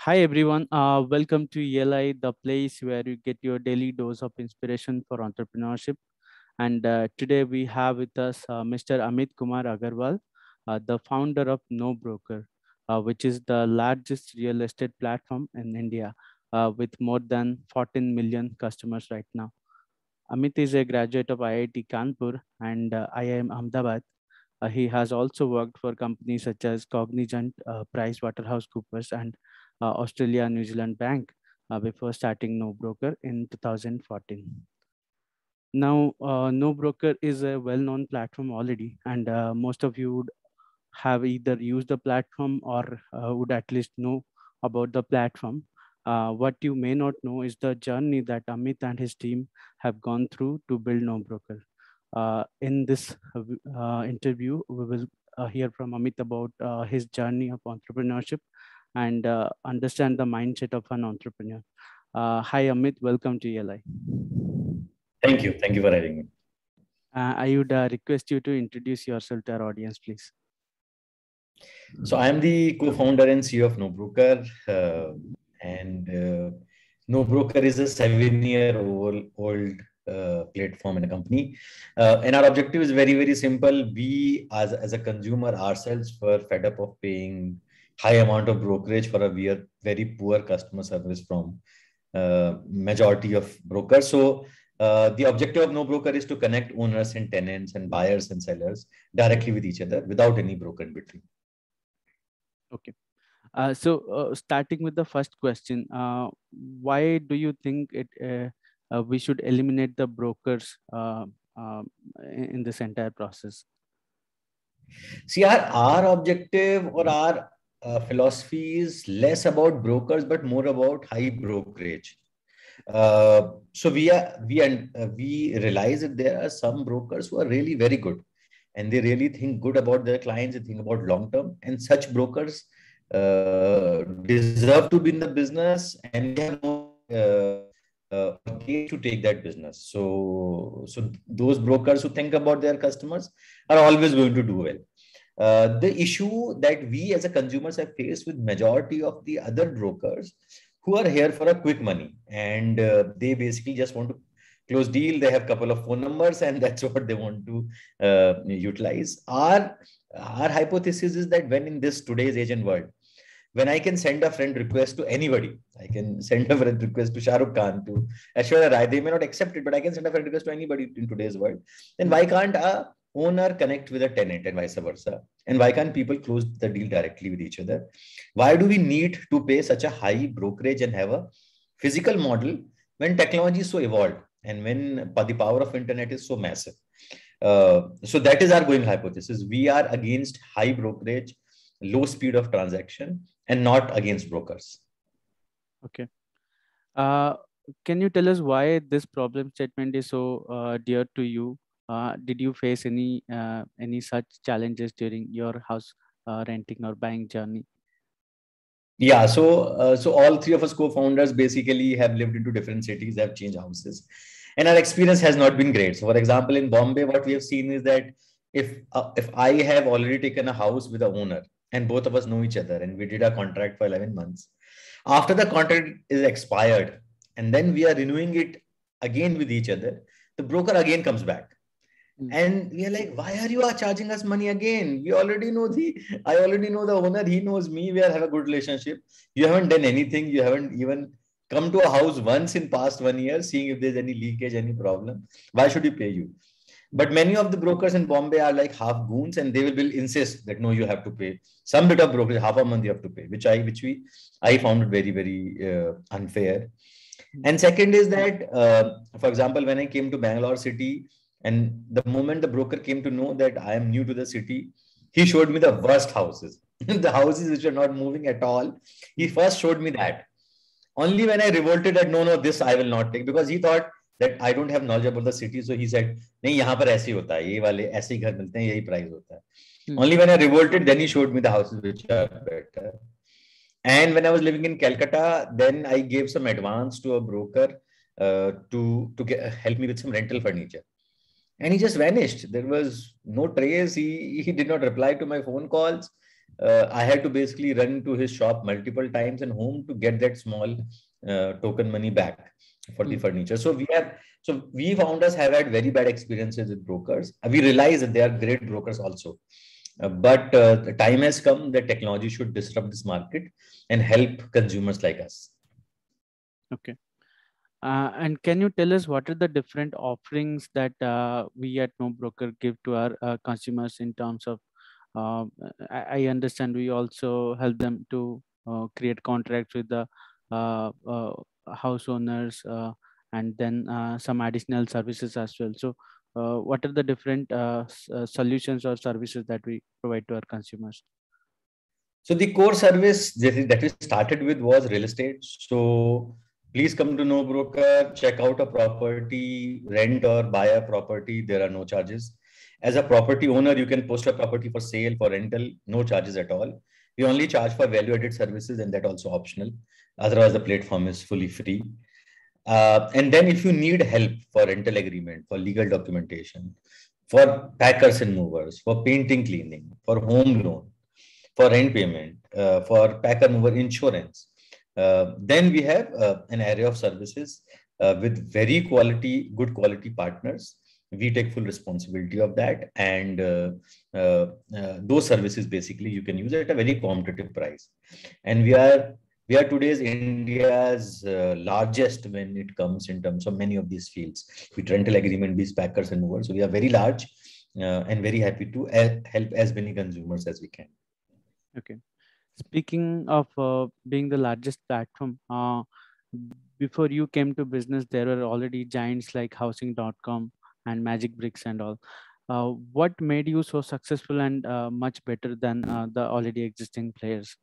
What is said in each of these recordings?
Hi everyone, welcome to ELI, the place where you get your daily dose of inspiration for entrepreneurship. And today we have with us Mr. Amit Kumar Agarwal, the founder of No Broker, which is the largest real estate platform in India with more than 14 million customers right now. Amit is a graduate of IIT Kanpur and IIM Ahmedabad. He has also worked for companies such as Cognizant, PricewaterhouseCoopers, and Australia New Zealand Bank before starting No Broker in 2014. Now, No Broker is a well-known platform already, and most of you would have either used the platform or would at least know about the platform. What you may not know is the journey that Amit and his team have gone through to build No Broker. In this interview, we will hear from Amit about his journey of entrepreneurship and understand the mindset of an entrepreneur. Hi, Amit. Welcome to ELI. Thank you. Thank you for having me. I would request you to introduce yourself to our audience, please. So I am the co-founder and CEO of No Broker, and No Broker is a 7-year-old platform and a company. And our objective is very, very simple. We, as a consumer ourselves, were fed up of paying high amount of brokerage for a very poor customer service from majority of brokers. So the objective of No Broker is to connect owners and tenants and buyers and sellers directly with each other without any broker in between. Okay. So starting with the first question, why do you think we should eliminate the brokers in this entire process? See, our objective or our philosophy is less about brokers, but more about high brokerage. So we realize that there are some brokers who are really very good, and they really think good about their clients. They think about long term, and such brokers deserve to be in the business, and they have no case to take that business. So those brokers who think about their customers are always going to do well. The issue that we as a consumers have faced with majority of the other brokers who are here for a quick money, and they basically just want to close deal. They have a couple of phone numbers, and that's what they want to utilize. Our hypothesis is that when in this today's agent world, when I can send a friend request to anybody, I can send a friend request to Shah Rukh Khan, to Aishwarya Rai. They may not accept it, but I can send a friend request to anybody in today's world. Then why can't a owner connect with a tenant and vice versa? And why can't people close the deal directly with each other? Why do we need to pay such a high brokerage and have a physical model when technology is so evolved and when the power of internet is so massive? So that is our going hypothesis. We are against high brokerage, low speed of transaction, and not against brokers. Okay. Can you tell us why this problem statement is so dear to you? Did you face any such challenges during your house renting or buying journey? Yeah, so all three of us co-founders basically have lived into different cities, have changed houses, and our experience has not been great. So, for example, in Bombay, what we have seen is that if I have already taken a house with the owner and both of us know each other and we did a contract for 11 months, after the contract is expired and then we are renewing it again with each other, the broker again comes back. And we are like, why are you charging us money again? I already know the owner. He knows me. We have a good relationship. You haven't done anything. You haven't even come to a house once in past 1 year, seeing if there's any leakage, any problem. Why should we pay you? But many of the brokers in Bombay are like half goons, and they will insist that no, you have to pay some bit of brokerage, half a month you have to pay, I found it very, very unfair. And second is that, for example, when I came to Bangalore city, and the moment the broker came to know that I am new to the city, he showed me the worst houses, the houses which are not moving at all. He first showed me that. Only when I revolted that, no, this I will not take, because he thought that I don't have knowledge about the city. So he said, नहीं यहाँ पर ऐसे ही होता है, ये वाले ऐसे ही घर मिलते हैं, यही price होता है. Only when I revolted, then he showed me the houses which are better. And when I was living in Calcutta, then I gave some advance to a broker to help me with some rental furniture. And he just vanished. There was no trace. He did not reply to my phone calls. I had to basically run to his shop multiple times and home to get that small token money back for the furniture. So we founders have had very bad experiences with brokers. We realize that they are great brokers also. But the time has come that technology should disrupt this market and help consumers like us. Okay. And can you tell us what are the different offerings that we at NoBroker give to our consumers in terms of, I understand we also help them to create contracts with the house owners and then some additional services as well. So what are the different solutions or services that we provide to our consumers? So the core service that we started with was real estate. So please come to NoBroker, check out a property, rent or buy a property. There are no charges. As a property owner, you can post a property for sale, for rental, no charges at all. We only charge for value-added services, and that also optional. Otherwise, the platform is fully free. And then if you need help for rental agreement, for legal documentation, for packers and movers, for painting, cleaning, for home loan, for rent payment, for packer mover insurance, then we have an array of services with very good quality partners. We take full responsibility of that, and those services basically you can use at a very competitive price. And we are today's India's largest when it comes in terms of many of these fields, with rental agreement, these packers and movers. So we are very large and very happy to help as many consumers as we can. Okay. Speaking of being the largest platform, before you came to business, there were already giants like Housing.com and Magic Bricks and all. What made you so successful and much better than the already existing players?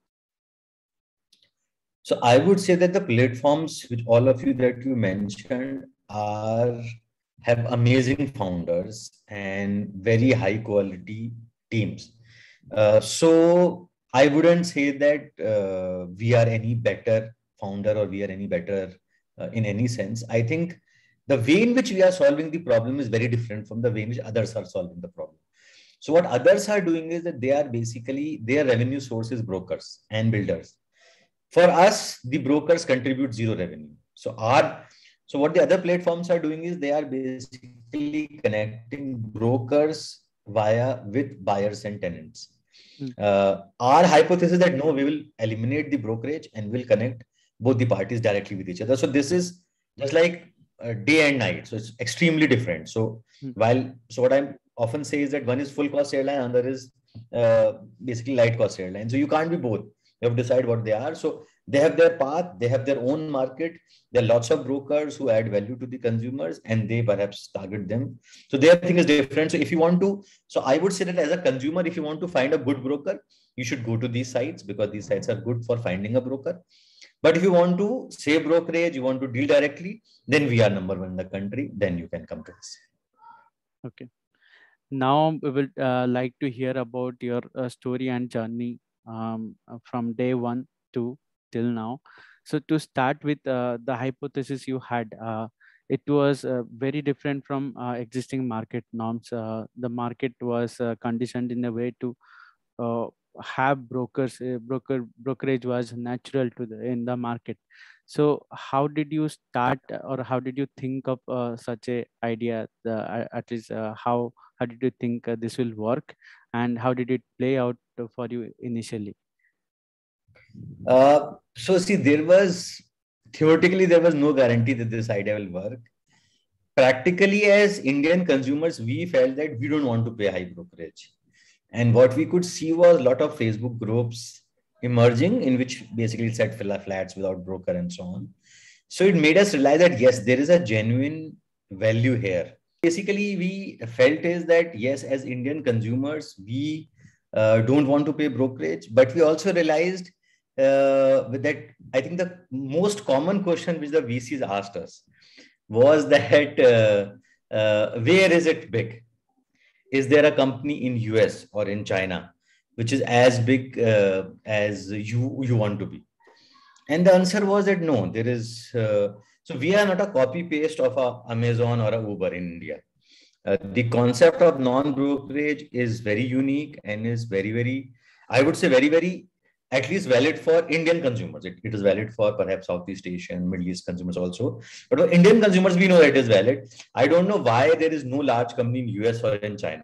So I would say that the platforms which all of you that you mentioned have amazing founders and very high quality teams. So I wouldn't say that we are any better founder or we are any better in any sense. I think the way in which we are solving the problem is very different from the way in which others are solving the problem. So what others are doing is that they are basically, their revenue source is brokers and builders. For us, the brokers contribute zero revenue. So what the other platforms are doing is they are basically connecting brokers with buyers and tenants. Our hypothesis that no, we will eliminate the brokerage and will connect both the parties directly with each other. So this is just like day and night. So it's extremely different. So what I often say is that one is full cost airline, another is basically light cost airline. So you can't be both. You have to decide what they are. So they have their path, they have their own market. There are lots of brokers who add value to the consumers and they perhaps target them. So their thing is different. So if you want to, so I would say that as a consumer, if you want to find a good broker, you should go to these sites because these sites are good for finding a broker. But if you want to save brokerage, you want to deal directly, then we are number one in the country. Then you can come to us. Okay. Now we will like to hear about your story and journey from day one to till now. So to start with the hypothesis you had, it was very different from existing market norms. The market was conditioned in a way to have brokers. Brokerage was natural to in the market. So how did you start, or how did you think of such a idea? At least how did you think this will work, and how did it play out for you initially? So see, theoretically, there was no guarantee that this idea will work. Practically, as Indian consumers, we felt that we don't want to pay high brokerage. And what we could see was a lot of Facebook groups emerging in which basically said fill flats without broker and so on. So it made us realize that yes, there is a genuine value here. Basically, we felt is that yes, as Indian consumers, we don't want to pay brokerage, but we also realized that I think the most common question which the VCs asked us was that where is it big? Is there a company in US or in China which is as big as you want to be? And the answer was that no, there is. So we are not a copy paste of a Amazon or a Uber in India. The concept of non-brokerage is very unique and is very, very I would say very at least valid for Indian consumers. It is valid for perhaps Southeast Asian, Middle East consumers also. But for Indian consumers, we know it is valid. I don't know why there is no large company in US or in China.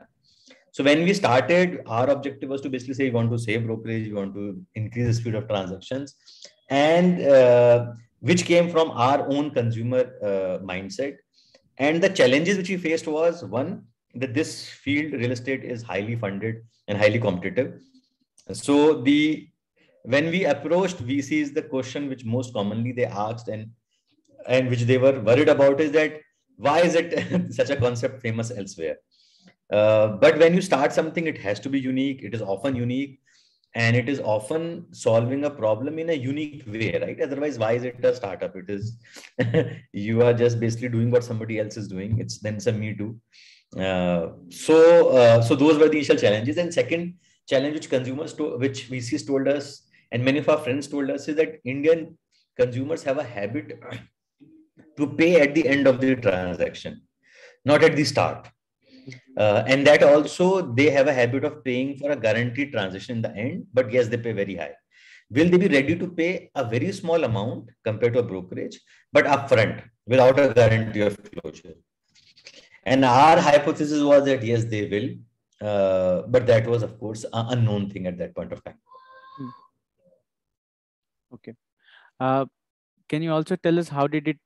So when we started, our objective was to basically say we want to save brokerage, we want to increase the speed of transactions, and which came from our own consumer mindset. And the challenges which we faced was one, that this field, real estate, is highly funded and highly competitive. So when we approached VCs, the question which most commonly they asked and which they were worried about is that why is it such a concept famous elsewhere? But when you start something, it has to be unique. It is often unique, and it is often solving a problem in a unique way, right? Otherwise, why is it a startup? It is you are just basically doing what somebody else is doing. It's then some me too. So those were the initial challenges. And second challenge which which VCs told us, and many of our friends told us, is that Indian consumers have a habit to pay at the end of the transaction, not at the start. And that also they have a habit of paying for a guaranteed transaction in the end, but yes, they pay very high. Will they be ready to pay a very small amount compared to a brokerage, but upfront without a guarantee of closure? And our hypothesis was that yes, they will. But that was, of course, an unknown thing at that point of time. Okay. Can you also tell us how did it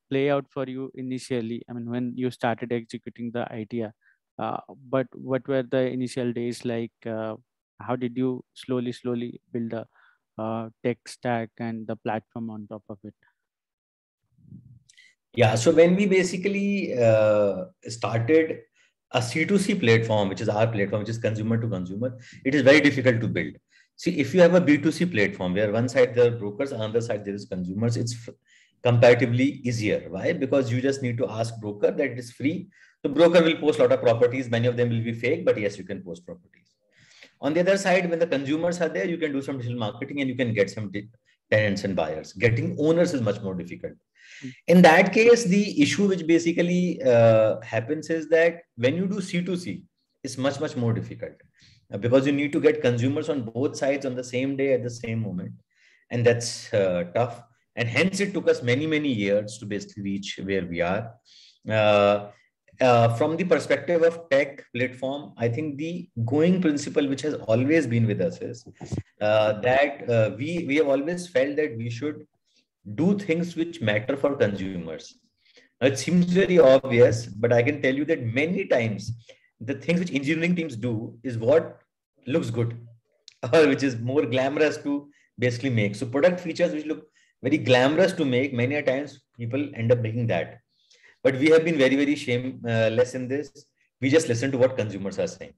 play out for you initially? I mean, when you started executing the idea, but what were the initial days like? How did you slowly build a tech stack and the platform on top of it? Yeah, so when we basically started a C2C platform, which is our platform, which is consumer to consumer, it is very difficult to build. See, if you have a B2C platform where one side there are brokers, another side there is consumers, it's comparatively easier. Why? Because you just need to ask broker that it is free. The broker will post a lot of properties. Many of them will be fake, but yes, you can post properties. On the other side, when the consumers are there, you can do some digital marketing and you can get some tenants and buyers. Getting owners is much more difficult. In that case, the issue which basically happens is that when you do C2C, it's much more difficult because you need to get consumers on both sides on the same day at the same moment. And that's tough. And hence it took us many years to basically reach where we are. From the perspective of tech platform, I think the going principle which has always been with us is that we have always felt that we should do things which matter for consumers. Now, it seems very obvious, but I can tell you that many times the things which engineering teams do is what looks good or which is more glamorous to basically make. So product features which look very glamorous to make, many a times people end up making that. But we have been very shameless in this. We just listen to what consumers are saying.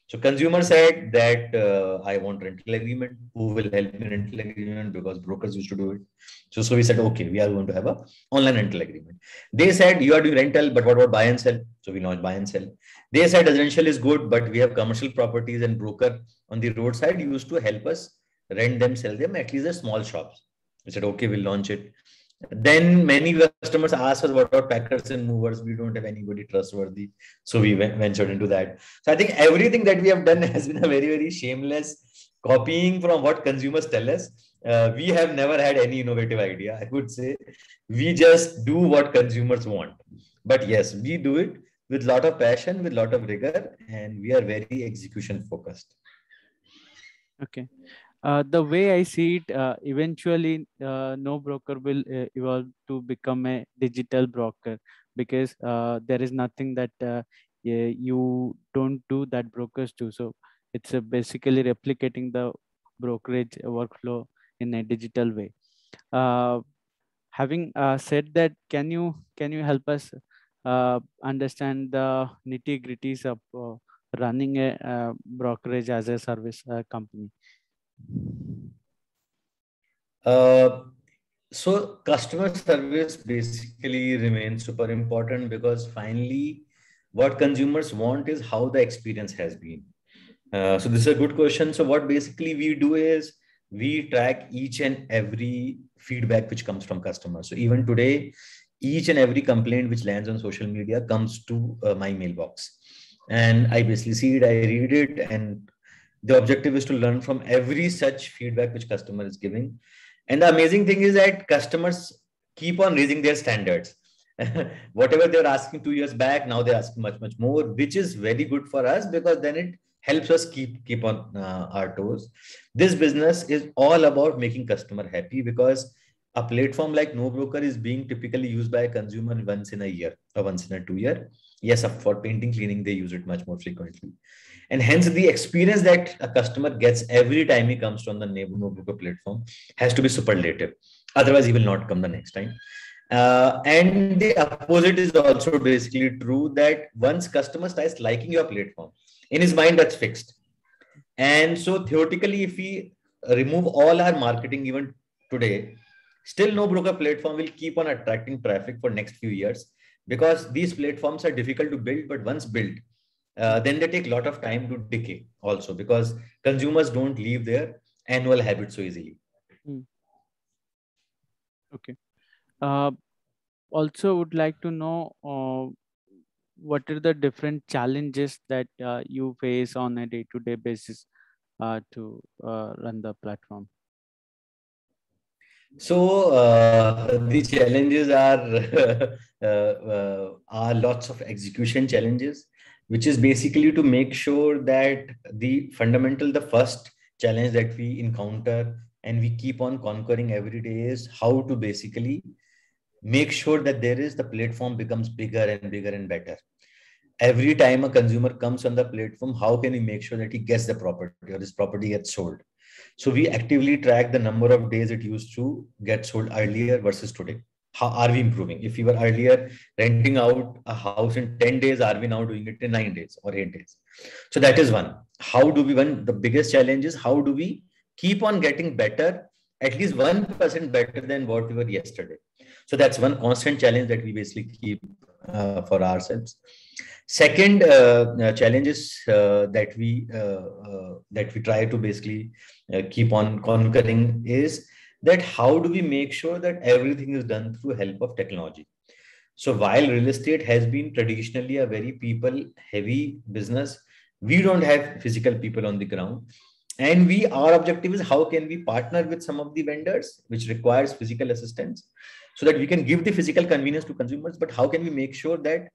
So consumer said that I want rental agreement. Who will help me rental agreement? Because brokers used to do it. So we said, okay, we are going to have a online rental agreement. They said you are doing rental, but what about buy and sell? So we launched buy and sell. They said residential is good, but we have commercial properties and broker on the roadside used to help us rent them, sell them, at least the small shops. We said, okay, we'll launch it. Then many customers asked us, what about packers and movers? We don't have anybody trustworthy. So we ventured into that. So I think everything that we have done has been a very shameless copying from what consumers tell us. We have never had any innovative idea. I would say we just do what consumers want. But yes, we do it with a lot of passion, with a lot of rigor, and we are very execution focused. Okay. The way I see it, eventually no broker will evolve to become a digital broker because there is nothing that you don't do that brokers do. So it's basically replicating the brokerage workflow in a digital way. Having said that, can you help us understand the nitty-gritties of running a brokerage as a service company? So customer service basically remains super important because finally what consumers want is how the experience has been. So this is a good question. So what basically we do is we track each and every feedback which comes from customers. So even today, each and every complaint which lands on social media comes to my mailbox. And I basically see it, I read it, and The objective is to learn from every such feedback which customer is giving. And the amazing thing is that customers keep on raising their standards. Whatever they were asking 2 years back, now they're asking much, much more, which is very good for us because then it helps us keep on our toes. This business is all about making customer happy because a platform like NoBroker is being typically used by a consumer once in a year or once in a 2 year. Yes, for painting, cleaning, they use it much more frequently. And hence the experience that a customer gets every time he comes from the NoBroker platform has to be superlative. Otherwise, he will not come the next time. And the opposite is also basically true that once customer starts liking your platform, in his mind, that's fixed. And so theoretically, if we remove all our marketing even today, still NoBroker platform will keep on attracting traffic for next few years because these platforms are difficult to build, but once built, then they take a lot of time to decay also because consumers don't leave their annual habits so easily. Okay. Also would like to know what are the different challenges that you face on a day-to-day basis to run the platform? So the challenges are lots of execution challenges, which is basically to make sure that the first challenge that we encounter and we keep on conquering every day is how to basically make sure that the platform becomes bigger and bigger and better. Every time a consumer comes on the platform, how can we make sure that he gets the property or his property gets sold? So we actively track the number of days it used to get sold earlier versus today. How are we improving? If we were earlier renting out a house in 10 days, are we now doing it in 9 days or 8 days? So that is one. The biggest challenge is how do we keep on getting better, at least 1% better than what we were yesterday? So that's one constant challenge that we basically keep for ourselves. Second challenge is that we try to basically keep on conquering is that how do we make sure that everything is done through help of technology? So while real estate has been traditionally a very people-heavy business, we don't have physical people on the ground. And our objective is how can we partner with some of the vendors which requires physical assistance so that we can give the physical convenience to consumers, but how can we make sure that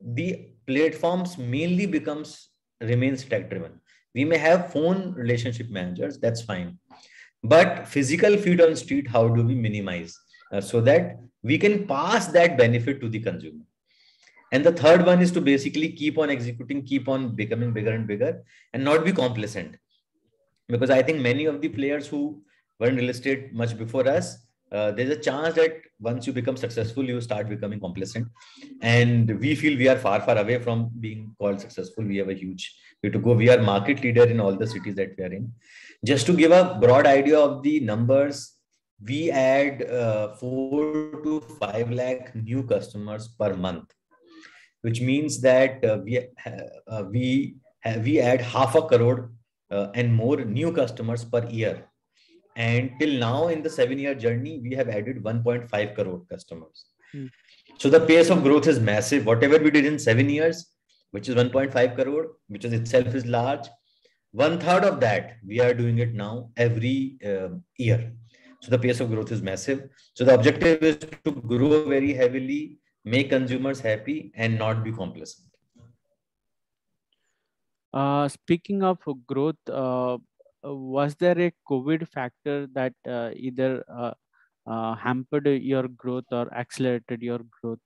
the platforms mainly remains tech driven? We may have phone relationship managers, that's fine, but physical feet on street, how do we minimize so that we can pass that benefit to the consumer? And the third one is to basically keep on executing, keep on becoming bigger and bigger, and not be complacent. Because I think many of the players who were in real estate much before us, there's a chance that once you become successful, you start becoming complacent. And we feel we are far, far away from being called successful. We have a huge way to go. We are market leader in all the cities that we are in. Just to give a broad idea of the numbers, we add 4 to 5 lakh new customers per month, which means that we add 500 crore and more new customers per year. And till now in the 7-year journey, we have added 1.5 crore customers. So the pace of growth is massive. Whatever we did in 7 years, which is 1.5 crore, which is itself is large, 1/3 of that, we are doing it now every year. So the pace of growth is massive. So the objective is to grow very heavily, make consumers happy and not be complacent. Speaking of growth, was there a COVID factor that either hampered your growth or accelerated your growth?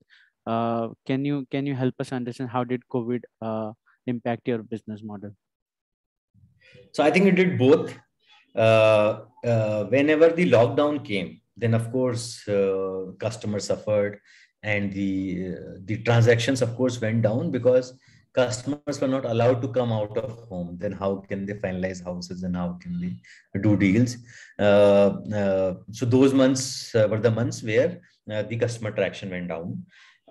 Can you help us understand how did COVID impact your business model? So I think it did both. Whenever the lockdown came, then of course customers suffered, and the transactions of course went down because customers were not allowed to come out of home. Then how can they finalize houses and how can they do deals? So those months were the months where the customer traction went down.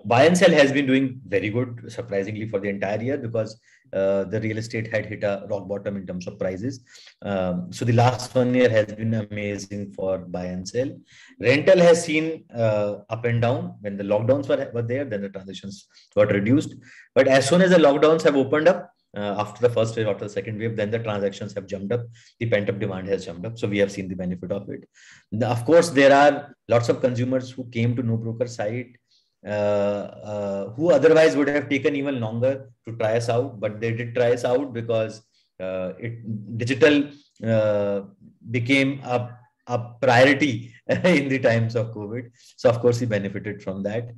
Buy and sell has been doing very good, surprisingly, for the entire year because the real estate had hit a rock bottom in terms of prices. So the last 1 year has been amazing for buy and sell. Rental has seen up and down. When the lockdowns were there, then the transactions got reduced. But as soon as the lockdowns have opened up, after the first wave, after the second wave, then the transactions have jumped up, the pent-up demand has jumped up. So we have seen the benefit of it. Of course, there are lots of consumers who came to NoBroker site who otherwise would have taken even longer to try us out, but they did try us out because digital became a priority in the times of COVID. So of course, we benefited from that.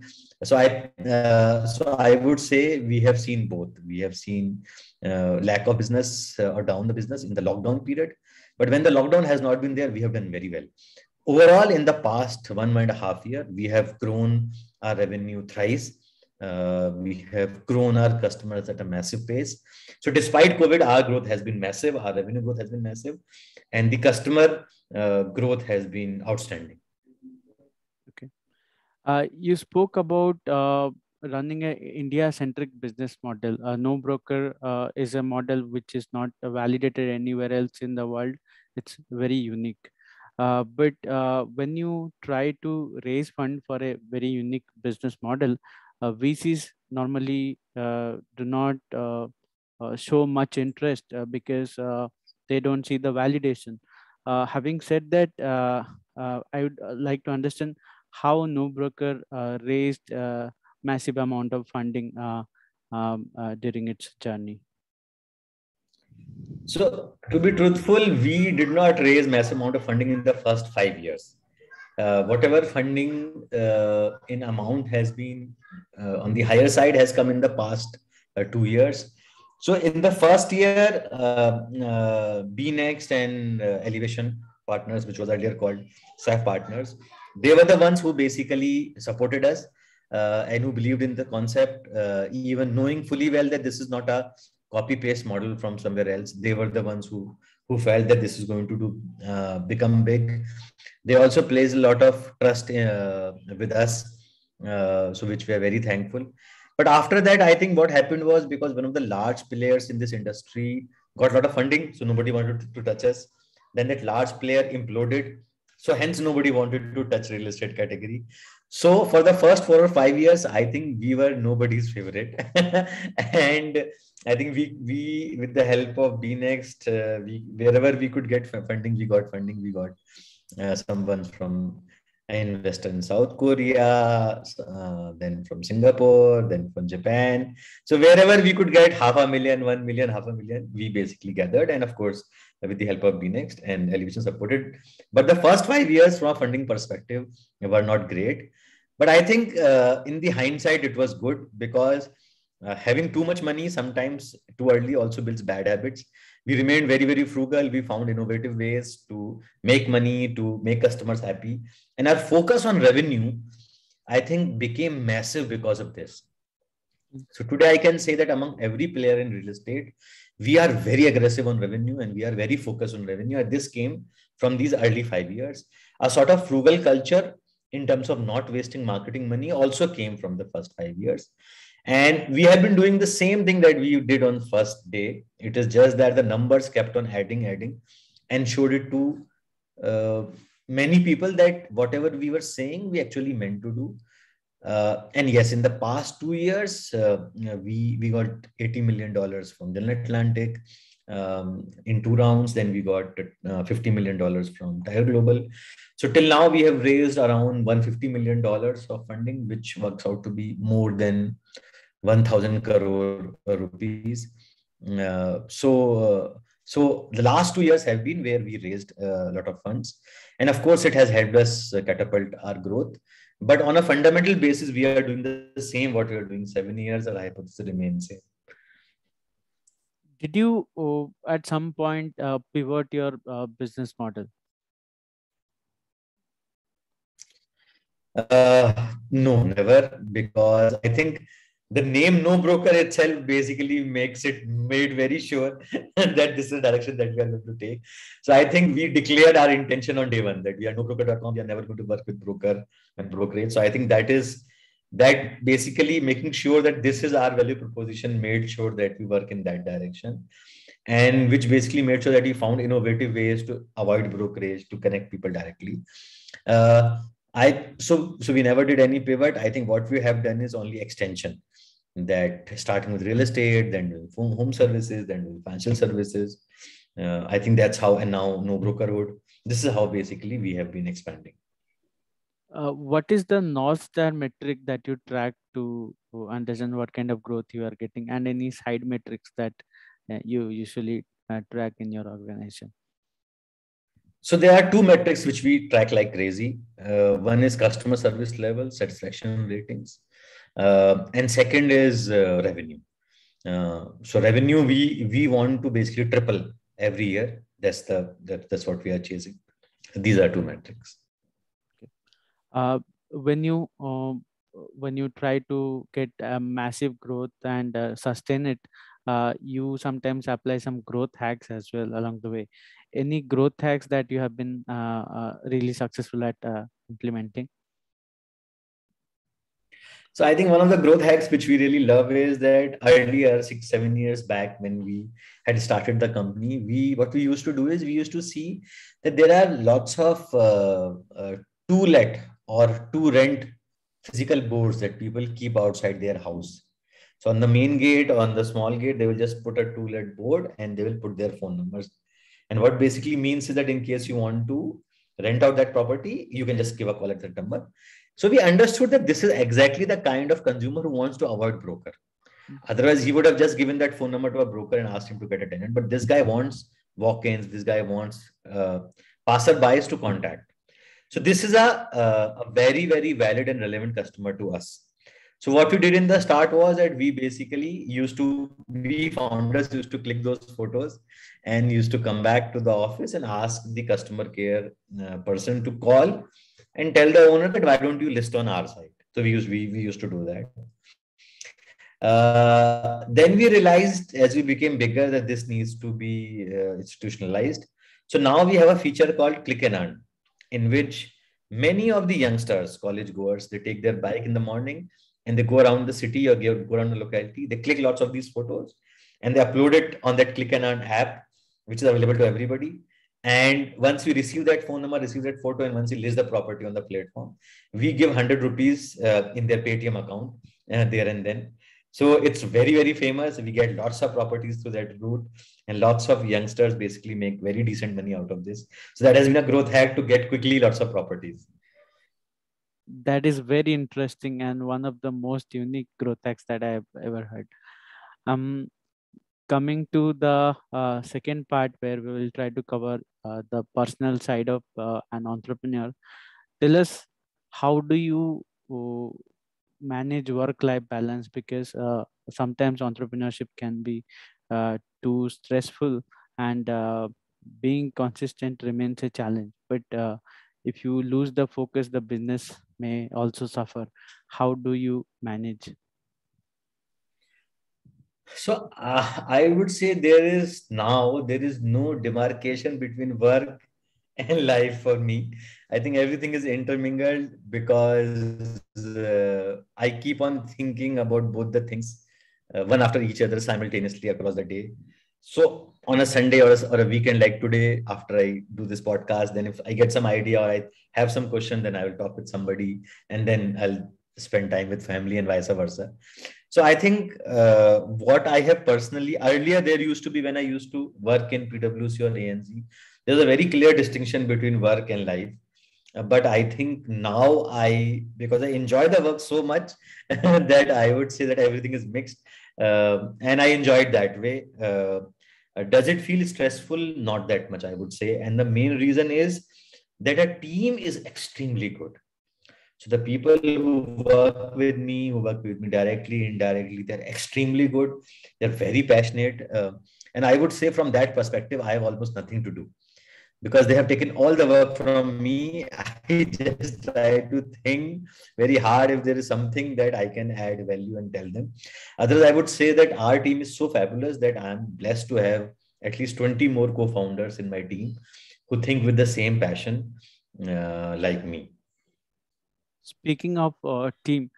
So I would say we have seen both. We have seen lack of business or down the business in the lockdown period, but when the lockdown has not been there, we have done very well. Overall, in the past 1.5 years, we have grown our revenue thrice. We have grown our customers at a massive pace. So despite COVID, our growth has been massive, our revenue growth has been massive, and the customer growth has been outstanding. Okay. You spoke about running an India-centric business model. NoBroker is a model which is not validated anywhere else in the world. It's very unique. But when you try to raise fund for a very unique business model, VCs normally do not show much interest because they don't see the validation. Having said that, I would like to understand how NoBroker raised massive amount of funding during its journey. So to be truthful, we did not raise massive amount of funding in the first 5 years. Whatever funding in amount has been on the higher side has come in the past 2 years. So in the first year, BNext and Elevation Partners, which was earlier called SAF Partners, they were the ones who basically supported us and who believed in the concept, even knowing fully well that this is not a copy-paste model from somewhere else. They were the ones who felt that this is going to become big. They also placed a lot of trust with us, so which we are very thankful. But after that, I think what happened was because one of the large players in this industry got a lot of funding, so nobody wanted to touch us. Then that large player imploded, so hence nobody wanted to touch real estate category. So for the first 4 or 5 years, I think we were nobody's favorite. And I think we with the help of BNext, wherever we could get funding, we got funding. We got someone from investor in South Korea, then from Singapore, then from Japan. So wherever we could get 500,000, 1 million, 500,000, we basically gathered. And of course, with the help of BNext and Elevation supported. But the first 5 years from a funding perspective were not great. But I think in the hindsight, it was good because having too much money sometimes too early also builds bad habits. We remained very, very frugal. We found innovative ways to make money, to make customers happy. And our focus on revenue, I think, became massive because of this. So today I can say that among every player in real estate, we are very aggressive on revenue and we are very focused on revenue. And this came from these early 5 years. A sort of frugal culture in terms of not wasting marketing money also came from the first 5 years. And we have been doing the same thing that we did on first day. It is just that the numbers kept on adding and showed it to many people that whatever we were saying, we actually meant to do. And yes, in the past 2 years, we got $80 million from General Atlantic in 2 rounds. Then we got $50 million from Tiger Global. So till now, we have raised around $150 million of funding, which works out to be more than 1,000 crore rupees. So the last 2 years have been where we raised a lot of funds. And of course, it has helped us catapult our growth. But on a fundamental basis, we are doing the same what we are doing 7 years. Our hypothesis remains same. Did you at some point pivot your business model? No, never, because I think the name NoBroker itself basically made very sure that this is the direction that we are going to take. So I think we declared our intention on day one that we are NoBroker.com. We are never going to work with broker and brokerage. So I think that basically making sure that this is our value proposition made sure that we work in that direction, and which basically made sure that we found innovative ways to avoid brokerage, to connect people directly. So we never did any pivot. I think what we have done is only extension. that starting with real estate, then doing home services, then doing financial services. I think that's how, and now no brokerhood. This is how basically we have been expanding. What is the North Star metric that you track to understand what kind of growth you are getting, and any side metrics that you usually track in your organization? So there are two metrics which we track like crazy. One is customer service level, satisfaction ratings, and second is revenue. So revenue, we want to basically triple every year. That's what we are chasing. These are two metrics. Uh, when you try to get a massive growth and sustain it, you sometimes apply some growth hacks as well along the way. Any growth hacks that you have been really successful at implementing? So I think one of the growth hacks which we really love is that earlier 6-7 years back when we had started the company, what we used to do is we used to see that there are lots of to let or to rent physical boards that people keep outside their house. So on the main gate, on the small gate, they will just put a to let board and they will put their phone numbers. And what basically means is that in case you want to rent out that property, you can just give a call at that number. So we understood that this is exactly the kind of consumer who wants to avoid broker. Otherwise, he would have just given that phone number to a broker and asked him to get a tenant. But this guy wants walk-ins. This guy wants passerbys to contact. So this is a very, very valid and relevant customer to us. So what we did in the start was that we founders used to click those photos and used to come back to the office and ask the customer care person to call and tell the owner that why don't you list on our site. So we used to do that. Then we realized as we became bigger that this needs to be institutionalized. So now we have a feature called Click and Earn, in which many of the youngsters, college goers, they take their bike in the morning and they go around the city or go around the locality. They click lots of these photos and they upload it on that Click and Earn app, which is available to everybody. And once we receive that phone number, receive that photo, and once we list the property on the platform, we give 100 rupees in their Paytm account there and then. So it's very, very famous. We get lots of properties through that route, and lots of youngsters basically make very decent money out of this. So that has been a growth hack to get quickly lots of properties. That is very interesting and one of the most unique growth hacks that I have ever heard. Coming to the second part where we will try to cover the personal side of an entrepreneur. Tell us, how do you manage work-life balance? Because sometimes entrepreneurship can be too stressful, and being consistent remains a challenge. But if you lose the focus, the business may also suffer. How do you manage? So I would say there is no demarcation between work and life for me. I think everything is intermingled because I keep on thinking about both the things, one after each other simultaneously across the day. So on a Sunday or a weekend like today, after I do this podcast, then if I get some idea or I have some question, then I will talk with somebody and then I'll spend time with family and vice versa. So I think what I have personally, earlier there used to be when I used to work in PwC or ANZ, there's a very clear distinction between work and life. But I think now because I enjoy the work so much that I would say that everything is mixed. And I enjoy it that way. Does it feel stressful? Not that much, I would say. And the main reason is that a team is extremely good. So the people who work with me, who work with me directly, indirectly, they're extremely good. They're very passionate. And I would say from that perspective, I have almost nothing to do because they have taken all the work from me. I just try to think very hard if there is something that I can add value and tell them. Otherwise, I would say that our team is so fabulous that I'm blessed to have at least 20 more co-founders in my team who think with the same passion like me. Speaking of team,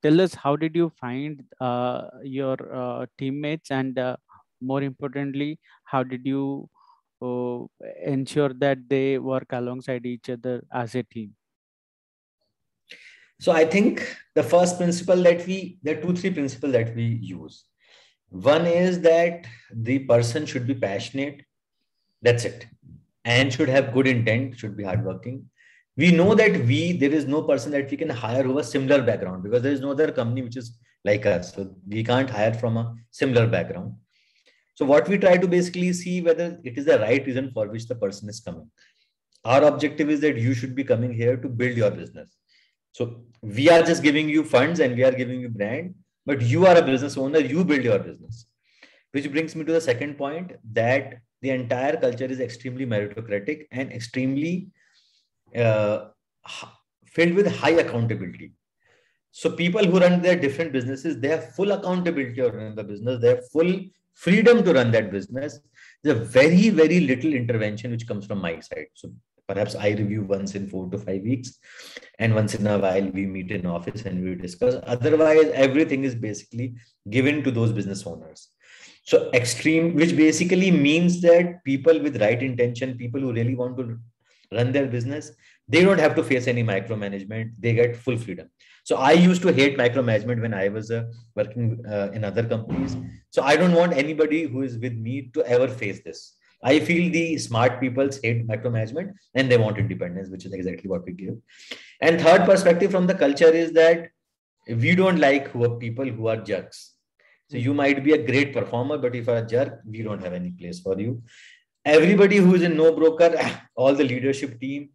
tell us, how did you find your teammates, and more importantly, how did you ensure that they work alongside each other as a team? So I think the first principle there are two, three principles that we use. One is that the person should be passionate. That's it. And should have good intent, should be hardworking. We know that there is no person that we can hire who has similar background, because there is no other company which is like us. So we can't hire from a similar background. So what we try to basically see whether it is the right reason for which the person is coming. Our objective is that you should be coming here to build your business. So we are just giving you funds and we are giving you brand, but you are a business owner, you build your business. Which brings me to the second point, that the entire culture is extremely meritocratic and extremely uh, filled with high accountability. So people who run their different businesses, they have full accountability to run the business. They have full freedom to run that business. There's a very, very little intervention which comes from my side. So perhaps I review once in 4 to 5 weeks, and once in a while we meet in office and we discuss. Otherwise, everything is basically given to those business owners. So extreme, which basically means that people with right intention, people who really want to run their business, they don't have to face any micromanagement. They get full freedom. So I used to hate micromanagement when I was working in other companies. So I don't want anybody who is with me to ever face this. I feel the smart people hate micromanagement and they want independence, which is exactly what we give. And third perspective from the culture is that we don't like people who are jerks. So you might be a great performer, but if you're a jerk, we don't have any place for you. Everybody who is in No Broker, all the leadership team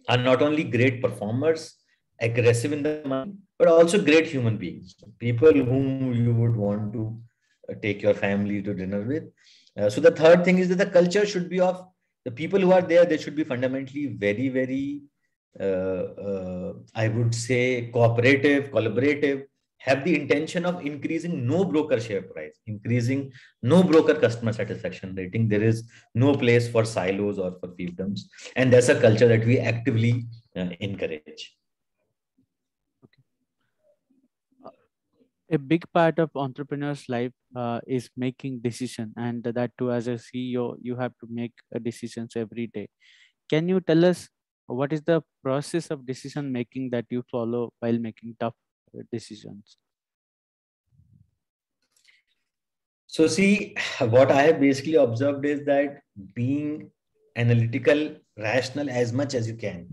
are not only great performers, aggressive in the mind, but also great human beings. People whom you would want to take your family to dinner with. So the third thing is that the culture should be of the people who are there. They should be fundamentally very, very, I would say, cooperative, collaborative, have the intention of increasing no broker share price, increasing no broker customer satisfaction rating. There is no place for silos or for fiefdoms. And that's a culture that we actively encourage. A big part of entrepreneur's life is making decision, and that too, as a CEO, you have to make decisions every day. Can you tell us what is the process of decision making that you follow while making tough decisions? So see, what I have basically observed is that being analytical, rational as much as you can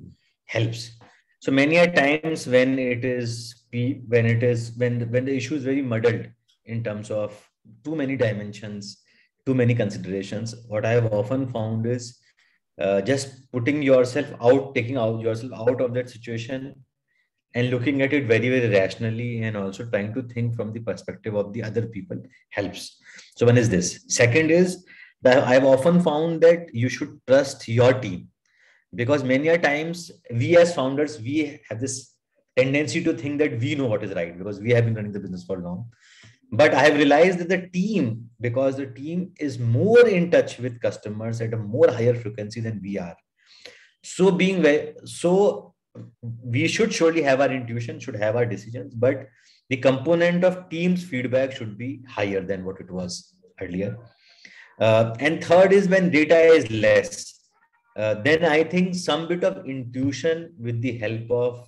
helps. So many a times when the issue is very muddled in terms of too many dimensions, too many considerations, what I have often found is just putting yourself out, taking out yourself out of that situation and looking at it very, very rationally, and also trying to think from the perspective of the other people helps. So one is this. Second is that I've often found that you should trust your team, because many a times we as founders, we have this tendency to think that we know what is right because we have been running the business for long. But I have realized that the team, because the team is more in touch with customers at a more higher frequency than we are. So we should surely have our intuition, should have our decisions, but the component of team's feedback should be higher than what it was earlier. And third is when data is less, then I think some bit of intuition with the help of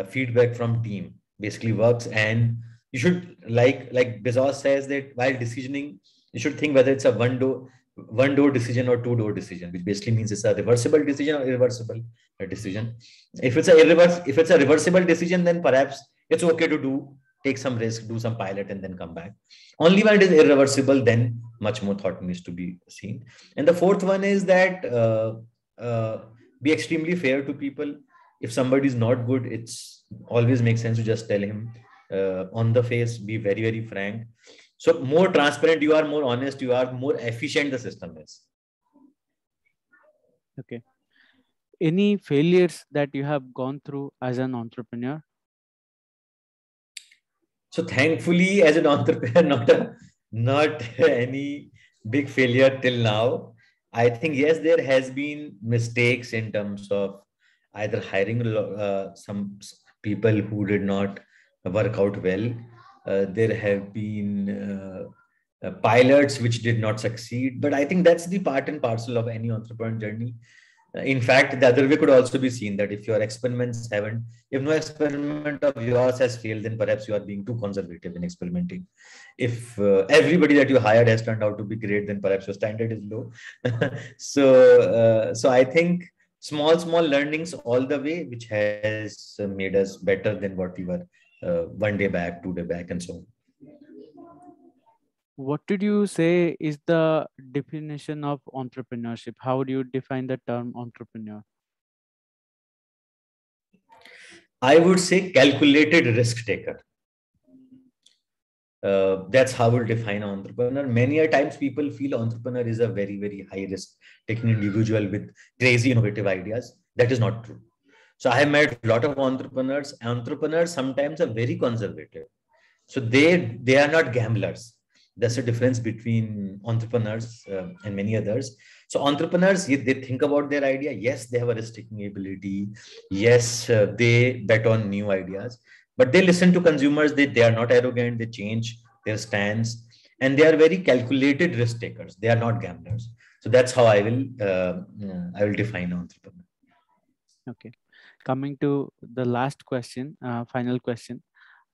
feedback from team basically works. And you should, like Bezos says, that while decisioning, you should think whether it's a one door decision or two door decision, which basically means it's a reversible decision or irreversible decision. If it's a reversible decision, then perhaps it's okay to take some risk, do some pilot, and then come back. Only when it is irreversible, then much more thought needs to be seen. And the fourth one is that be extremely fair to people. If somebody is not good, it's always makes sense to just tell him on the face, be very, very frank. So more transparent you are, more honest you are, more efficient the system is. Okay. Any failures that you have gone through as an entrepreneur? So thankfully, as an entrepreneur, not any big failure till now. I think, yes, there has been mistakes in terms of either hiring some people who did not work out well. There have been pilots which did not succeed. But I think that's the part and parcel of any entrepreneur journey. In fact, the other way could also be seen, that if your experiments haven't, if no experiment of yours has failed, then perhaps you are being too conservative in experimenting. If everybody that you hired has turned out to be great, then perhaps your standard is low. So I think small learnings all the way, which has made us better than what we were 1 day back, 2 day back, and so on. What did you say is the definition of entrepreneurship? How would you define the term entrepreneur? I would say calculated risk taker. That's how we'll define an entrepreneur. Many a times people feel entrepreneur is a very high risk taking individual with crazy innovative ideas. That is not true. So I have met a lot of entrepreneurs. Entrepreneurs sometimes are very conservative. So they are not gamblers. That's the difference between entrepreneurs and many others. So entrepreneurs, they think about their idea. Yes, they have a risk-taking ability. Yes, they bet on new ideas, but they listen to consumers. They are not arrogant. They change their stance, and they are very calculated risk takers. They are not gamblers. So that's how I will define entrepreneur. Okay. Coming to the last question, final question.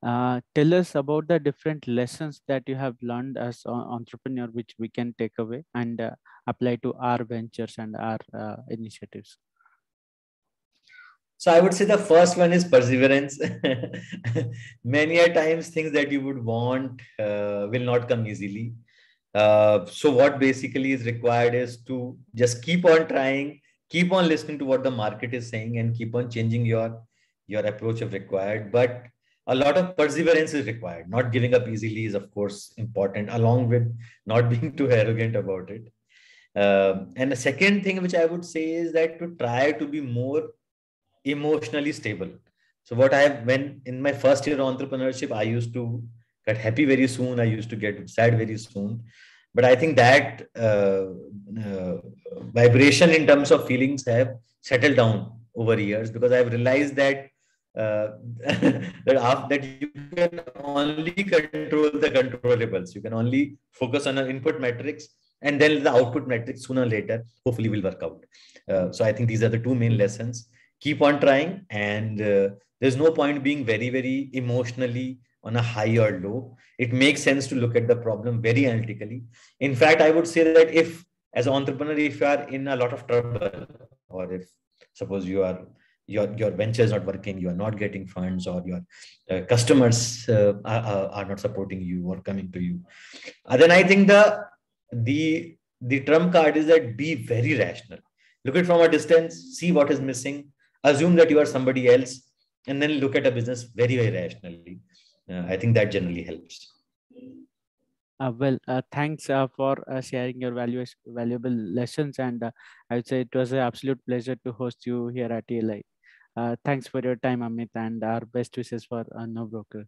Tell us about the different lessons that you have learned as an entrepreneur, which we can take away and apply to our ventures and our initiatives. So I would say the first one is perseverance. Many a times things that you would want will not come easily. So what basically is required is to just keep on trying, keep on listening to what the market is saying, and keep on changing your approach if required. But a lot of perseverance is required. Not giving up easily is, of course, important, along with not being too arrogant about it. And the second thing which I would say is that to try to be more emotionally stable. So what I have, when in my first year of entrepreneurship, I used to get happy very soon. I used to get sad very soon. But I think that vibration in terms of feelings have settled down over years, because I've realized that that you can only control the controllables. You can only focus on an input metrics, and then the output metrics sooner or later hopefully will work out. So I think these are the two main lessons. Keep on trying, and there's no point being very emotionally on a high or low. It makes sense to look at the problem very analytically. In fact, I would say that if as an entrepreneur, if you are in a lot of trouble, or if suppose your venture is not working, you are not getting funds, or your customers are not supporting you or coming to you, then I think the trump card is that be very rational. Look at it from a distance, see what is missing, assume that you are somebody else, and then look at a business very rationally. I think that generally helps. Thanks for sharing your valuable lessons, and I would say it was an absolute pleasure to host you here at ELI. Thanks for your time, Amit, and our best wishes for No Broker.